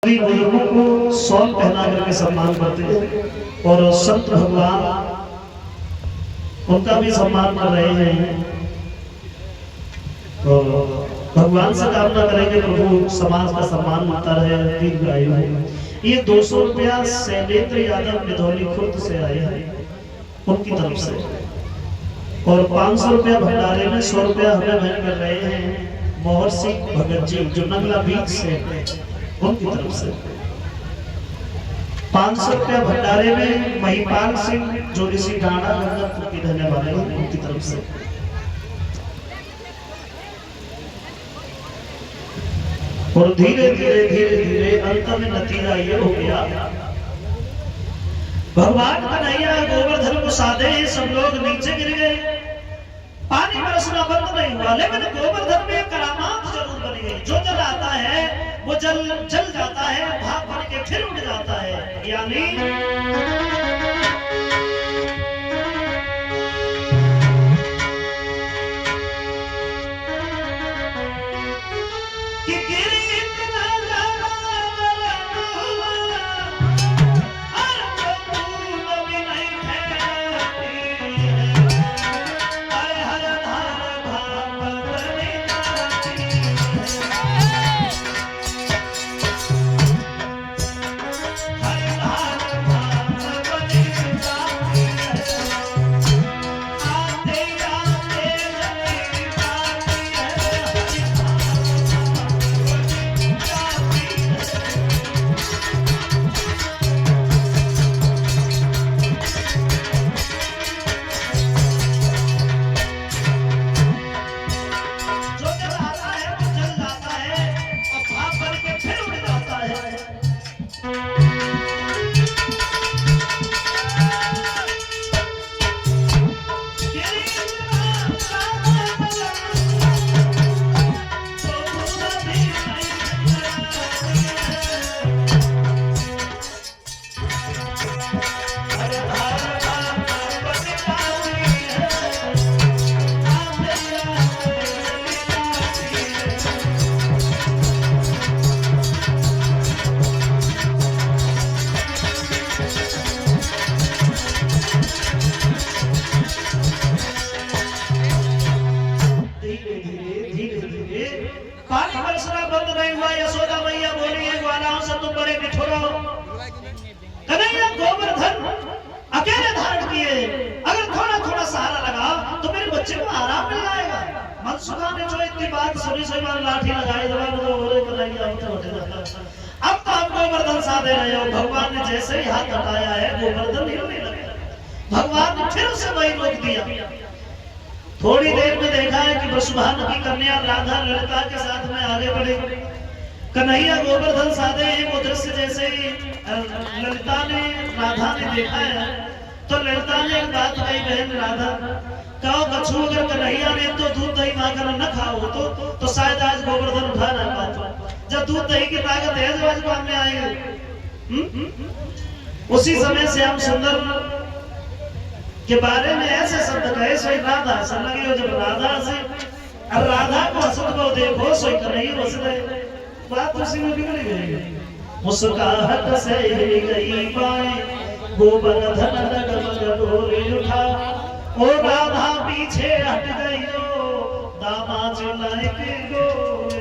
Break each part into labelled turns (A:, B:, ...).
A: सभी बुजुर्गों को शॉल पहना करके सम्मान करते हैं और संत भगवान उनका भी सम्मान कर रहे हैं और भगवान से कामना करेंगे प्रभु समाज का सम्मान होता रहे, दीर्घायु हो। ये 200 रुपया शैलेंद्र यादव बिधौली खुर्द से आए हैं उनकी तरफ से और 500 रुपया भंडारे में 100 रुपया हमें भेंट कर रहे हैं मोहर सिंह भगत जी जो नंगला बीच से उनकी तरफ से 500 रुपया भंडारे में महिपाल सिंह जो ऋषि डाणा गंगापुर के रहने वाले हैं उनकी तरफ से और धीरे धीरे धीरे धीरे अंत में नतीजा ये हो गया भगवान कन्हैया गोवर्धन को साधे सब लोग नीचे गिर गए। पानी बरसना बंद नहीं हुआ लेकिन गोवर्धन में करामात जरूर बनी गई। जो जल आता है वो जल जाता है, भाप भर के फिर उड़ जाता है। यानी लाठी लगाई अब तो हम गोवर्धन साधे रहे हो। भगवान ने जैसे ही हाथ हटाया है गोवर्धन हिलने लगा। भगवान ने फिर उसे वही रोक दिया। थोड़ी देर में देखा है कि वसुभान की कन्या राधा ललिता के साथ में आगे बढ़े। कन्हैया गोवर्धन साधे एक दृश्य जैसे ही ललिता ने राधा ने देखा है तो ललिता ने एक बात कही, बहन राधा कहो कछु अगर कन्हैया ने तो दूध दही माखन न खाओ तो शायद आज गोवर्धन उठा ना पाता। जब दूध दही की ताकत है जो आज काम में आएगी। उसी समय श्याम सुंदर के बारे में ऐसे शब्द कहे सोई राधा हसन लगी हो। जब राधा से अब राधा को हसत को देखो सोई कन्हैया हंस रहे। बात उसी में बिगड़ गई। मुस्कुराहट से हिल गई बाएं गोवर्धन डगमग डोले उठा ओ राधा पीछे हट गई हो दामा चुनाए के गोरे।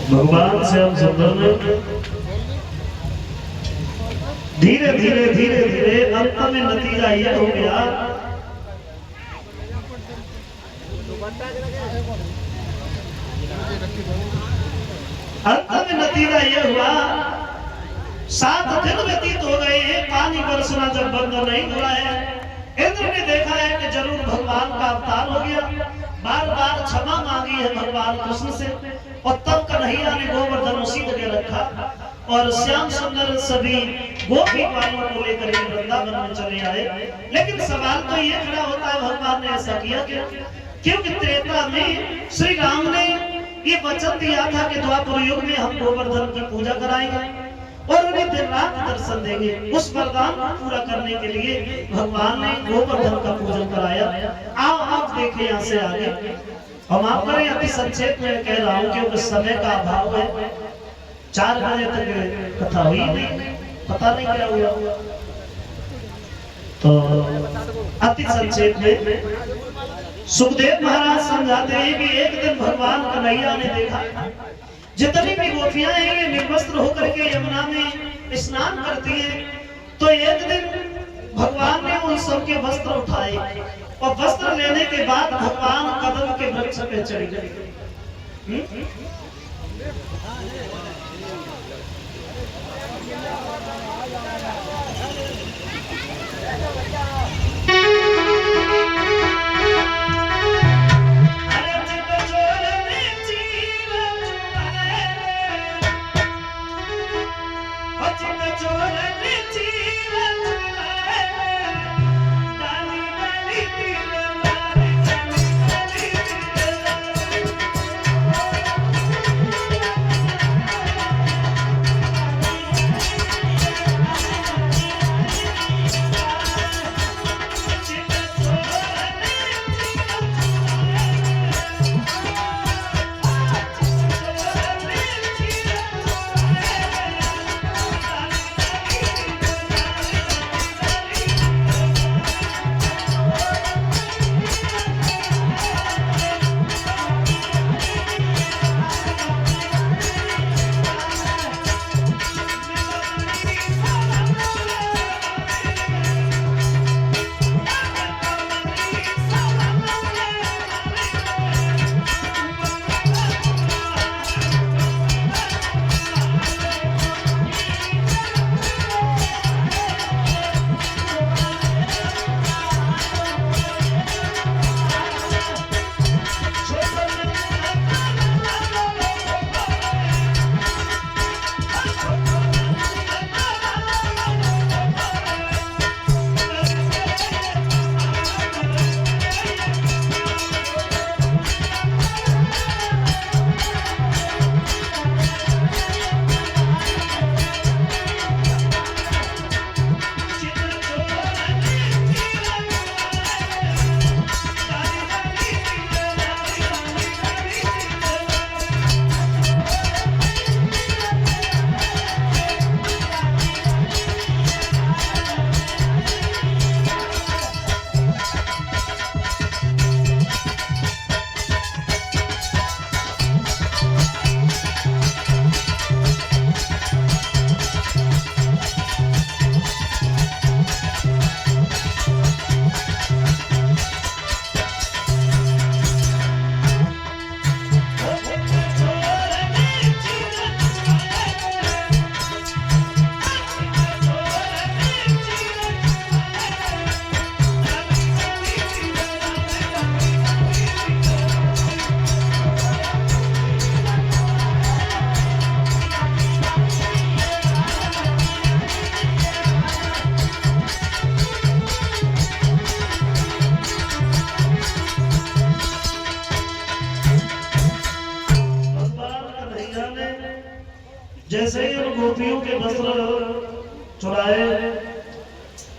A: भगवान श्याम सुंदर ने धीरे धीरे धीरे धीरे अंत में नतीजा यह हो गया। अंत में नतीजा यह हुआ 7 दिन व्यतीत हो गए हैं, पानी बरसना जब बंद नहीं हुआ है। इंद्र ने देखा है कि जरूर भगवान का अवतार हो गया। बार बार क्षमा मांगी है भगवान कृष्ण से और तब कन्हैया ने गोवर्धन उसी जगह रखा और श्याम सुंदर सभी गोपी बालों को लेकर वृंदावन में चले आए। लेकिन सवाल तो ये खड़ा होता है भगवान ने ऐसा किया क्योंकि त्रेता में श्री राम ने ये वचन दिया था कि द्वापर युग में हम गोवर्धन की पूजा कराएंगे और उन्हें दिन रात दर्शन देंगे। उस वरदान को पूरा करने के लिए भगवान ने गोवर्धन का पूजन कराया। आओ आप देखिए यहाँ से आगे। हम आप करें अति संक्षेप में कह रहा हूँ क्योंकि समय का अभाव है। 4 बजे तक कथा हुई नहीं, पता नहीं क्या हुआ। तो अति संक्षेप में सुखदेव महाराज समझाते हैं कि एक दिन भगवान कन्हैया ने देखा जितनी भी गोपियां हैं ये निर्वस्त्र होकर के यमुना में स्नान करती हैं। तो एक दिन भगवान ने उन सबके वस्त्र उठाए और वस्त्र लेने के बाद भगवान कदम के वृक्ष पे चढ़ गए। जैसे ही उन गोपियों के वस्त्र चुराए,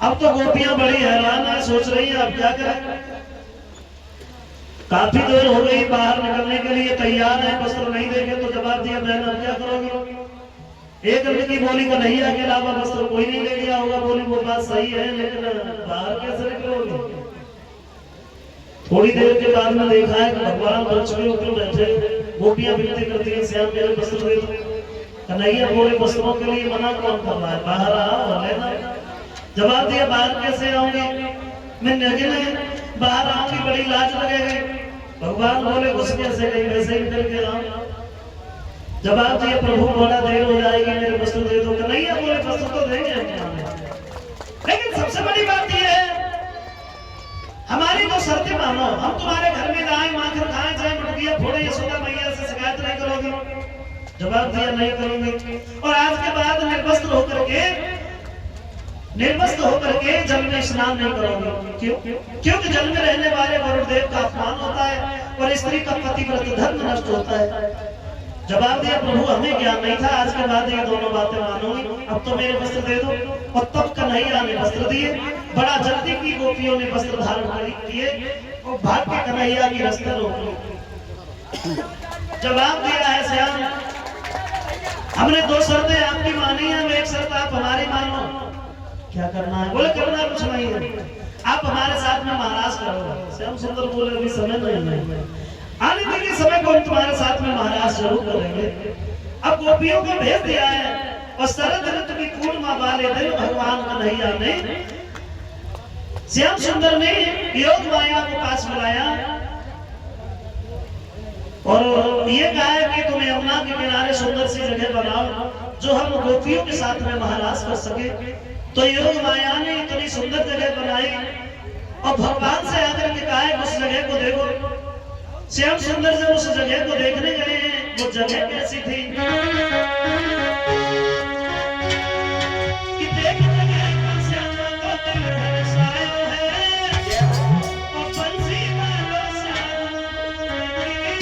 A: अब तो गोपियां बड़ी हैरान है, सोच रही हैं अब क्या करें। काफी देर हो गई, बाहर निकलने के लिए तैयार है, वस्त्र नहीं देखे तो जवाब दिया बहन अब क्या करोगे। एक लड़की बोली कन्हैया के अलावा वस्त्र कोई नहीं ले लिया होगा। बोली वो बात सही है लेकिन बाहर कैसे निकलोगे। थोड़ी देर के बाद में देखा है कि भगवान वृक्ष के ऊपर बैठे, गोपियां विनती करती है श्याम मेरे वस्त्र दे दो। कन्हैया बोले वस्त्रों के लिए मना कौन कर रहा है, बाहर आओ और लेना। जवाब दिया बाहर कैसे आऊंगी, मैं नग्न है, बाहर आऊंगी बड़ी लाज लगेगी। भगवान बोले घुस कैसे गई, वैसे ही करके आओ। जवाब दिया प्रभु बड़ा देर हो जाएगी, मेरे वस्त्र दे दो। कन्हैया बोले वस्त्र तो देंगे हम, लेकिन सबसे बड़ी बात यह है हमारी जो शर्तें मानो, हम तुम्हारे घर में गाय माखन खाएं चाहे मुर्गियां फोड़े, यशोदा मैया से शिकायत नहीं करोगे। जवाब दिया नहीं करूंगी। और आज के बाद निर्वस्त्र होकर के निर्वस्त्र होकर के जल में स्नान नहीं करोगे। क्यों? क्योंकि जल में रहने वाले वरुणदेव का अपमान होता है और स्त्री का पतिव्रत धर्म नष्ट होता है। जवाब दिया, प्रभु हमें ज्ञान नहीं था, आज के बाद ये दोनों बातें मानूंगी, अब तो मेरे वस्त्र दे दो। और तब कन्हैया ने वस्त्र दिए। बड़ा जल्दी की गोपियों ने वस्त्र धारण किए और भाग के कन्हैया की रास्ता रोक ली। जवाब दिया है, श्याम हमने दो शर्तें आपकी मानी है, एक शर्त आप हमारी मानो। क्या करना है? बोले करना कुछ नहीं है, आप हमारे साथ में महाराज करो। श्याम सुंदर बोले अभी समय नहीं है, आने के समय को तुम्हारे साथ में महाराज जरूर करेंगे। अब गोपियों को भेज दिया है और शरद ऋतु की पूर्णिमा वाले दिन भगवान कन्हैया ने श्याम सुंदर ने योग माया को पास बुलाया और ये कहा है कि तुम यमुना के किनारे सुंदर सी जगह बनाओ जो हम गोपियों के साथ में महाराज कर सके। तो योग माया ने इतनी सुंदर जगह बनाई और भगवान से आकर के कहा है उस जगह को देखो। श्याम सुंदर जब उस जगह को देखने गए हैं, वो जगह कैसी थी कि देख जगह पर श्याम का दिल हर्षायो है और बंसी मारो श्याम की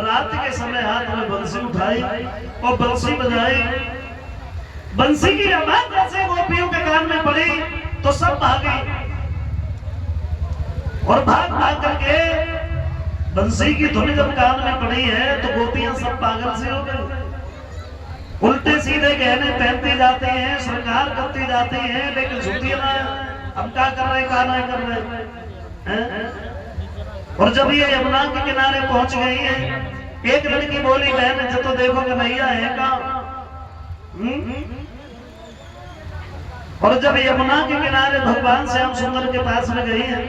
A: रात के समय हाथ में बंसी उठाई और बंसी बजाई। बंसी की आवाज जैसे गोपियों के कान में पड़ी तो सब भागे और भाग भाग करके बंसी की धुन जब कान में पड़ी है तो गोपियां सब पागल से हो गई। उल्टे सीधे गहने पहनते जाते हैं, श्रृंगार करते जाते हैं, लेकिन सुनती ना हम क्या कर रहे क्या नहीं कर रहे। और जब ये यमुना के किनारे पहुंच गई है, एक लड़की बोली बहन जब तो देखो कन्हैया है का। और जब यमुना के किनारे भगवान श्याम सुंदर के पास में गई है,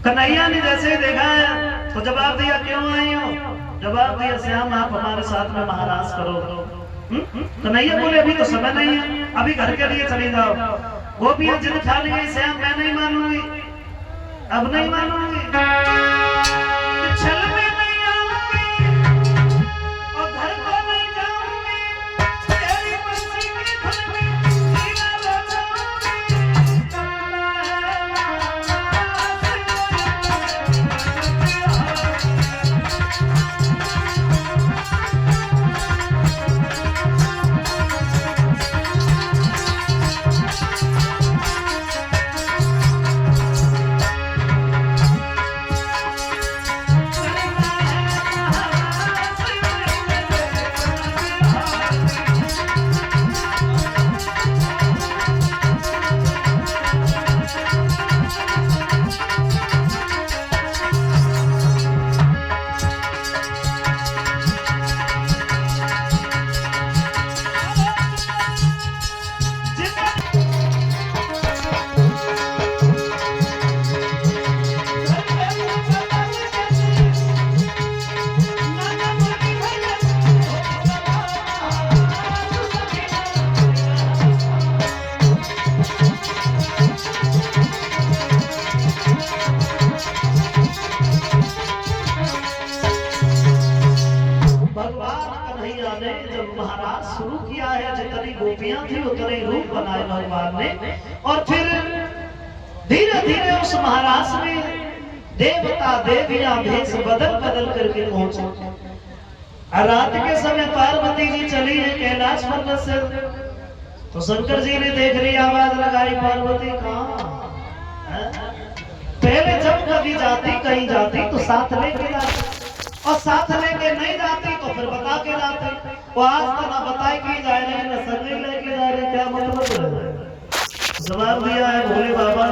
A: कन्हैया ने जैसे ही देखा है तो जवाब दिया क्यों आई हो? जवाब दिया श्याम आप हमारे साथ में महाराज करो। कन्हैया बोले अभी तो समय नहीं है, अभी घर के लिए चले जाओ। गोपियां जिद खा ली श्याम मैं नहीं मानूंगी, अब नहीं मानूंगी, छल में नहीं आऊंगी और घर को नहीं जाऊंगी, तेरी मर्जी की धुन में लीला रचाऊंगी। महाराज शुरू किया है, जितनी गोपियां थी उतने रूप बनाए भगवान ने। और फिर धीरे धीरे उस महाराज में देवता देवियां भेष बदल बदल करके पहुंचे। रात के समय पार्वती जी चली है कैलाश पर्वत से, तो शंकर जी ने देख रही आवाज लगाई पार्वती कहाँ। पहले जब कभी जाती कहीं जाती तो साथ लेके जाती, और साथ लेके नहीं जाती तो फिर बता के जाती। वो आज तो ना बताए कि जा रहे हैं ना संग लेके जा रहे, क्या मतलब है? जवाब दिया है भोले बाबा,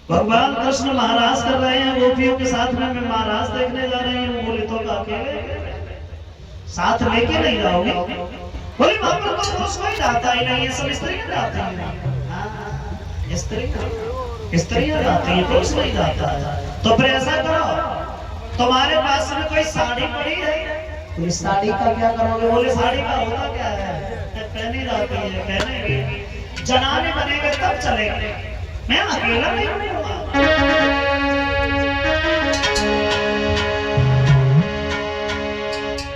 A: भगवान कृष्ण महाराज कर रहे हैं गोपियों के साथ में, मैं महाराज देखने जा रही हूँ। बोले तो अकेले साथ लेके नहीं जाओगे? बोले वहां पर तो पुरुष कोई जाता ही नहीं है, सब स्त्रियां जाती हैं। स्त्रियां जाती है, पुरुष नहीं जाता है। तो फिर ऐसा करो, तुम्हारे पास में कोई साड़ी पड़ी है, तो इस साड़ी का क्या करोगे? बोले साड़ी का होता क्या है, पहनी जाती है, पहनेंगे जनाने बनेंगे तब चलेंगे, मैं अकेला नहीं रहूंगा।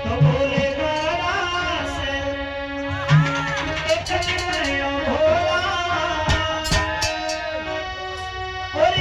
A: तो बोले से एक भोला और